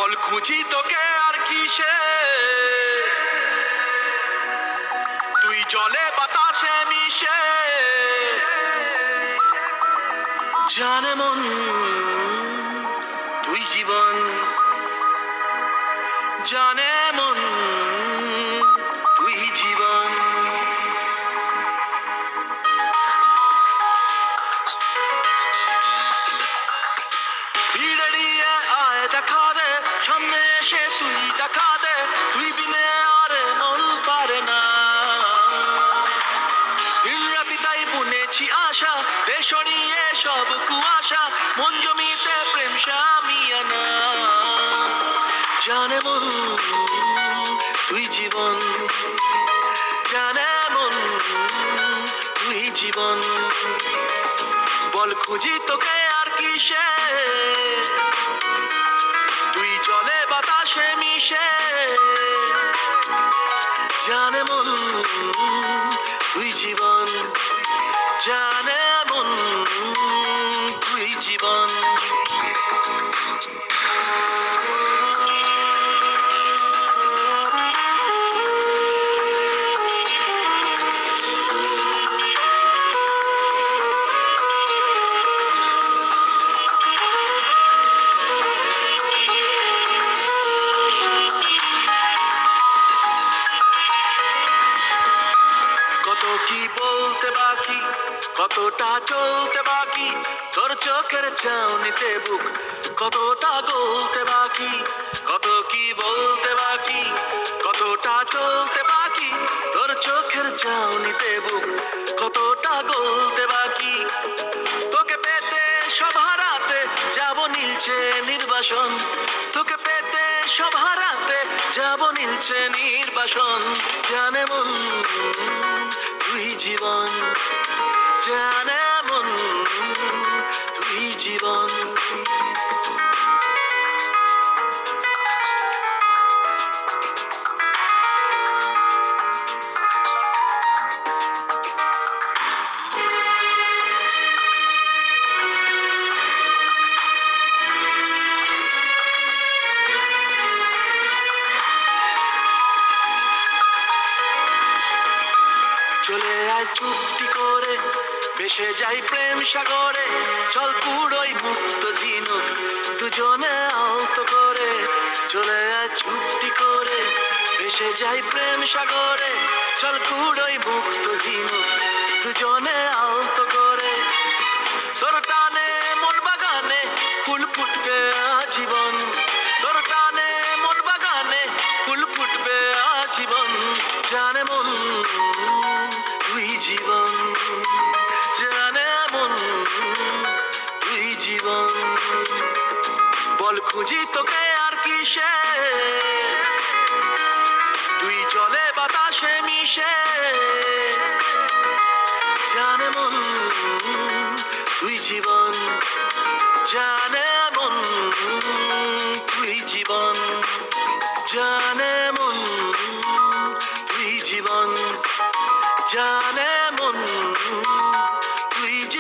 বল খুঁজি তোকে আর কিসে, তুই জলে বাতাসে মিশে। জানে মন তুই জীবন, জানে মন তুই জীবন। ভিড় এড়িয়ে আয় দেখা দে, সামনে এসে তুই দেখা দে, তুই বিনে আর মন পারে না। দিন রাতি তাই বুনেছি আশা, দে সরিয়ে সব কুয়াশা, মন জমিতে প্রেম শামিয়ানা। জানে মন তুই জীবন, জানে মন তুই জীবন। বল খুঁজি তোকে আর কিসে, তুই জলে বাতাসে মিশে। জানে মন তুই জীবন, জানে মন তুই জীবন। কত কি বলতে বাকি, কতটা চলতে বাকি, তোর চোখের চাউনিতে বুক কতটা গলতে বাকি। কত কি বলতে বাকি, কতটা চলতে বাকি, তোর চোখের চাউনিতে বুক কতটা গলতে বাকি। তোকে পেতে সব হারাতে যাব নীলছে নির্বাসন, তোকে পেতে সব হারাতে যাব নীলছে নির্বাসন। জানে মন তুই জীবন, জানে মন তুই জীবন। চলে আয় চুপটি করে, ভেসে যাই প্রেম সাগরে, চল পুরোই মুক্ত ঝিনুক দুজনে আলতো করে। চলে আয় চুপটি করে, ভেসে যাই প্রেম সাগরে, চল পুরোই মুক্ত ঝিনুক দুজনে আলতো করে। তোর টানে মন বাগানে ফুল ফুটবে আজীবন, তোর টানে মন বাগানে ফুল ফুটবে আজীবন। জানে মন তুই জীবন, জানে মন তুই জীবন। বল খুঁজি তোকে আর কিসে, তুই জলে বাতাসে মিশে। জানে মন তুই জীবন, জানে মন তুই জীবন, জানে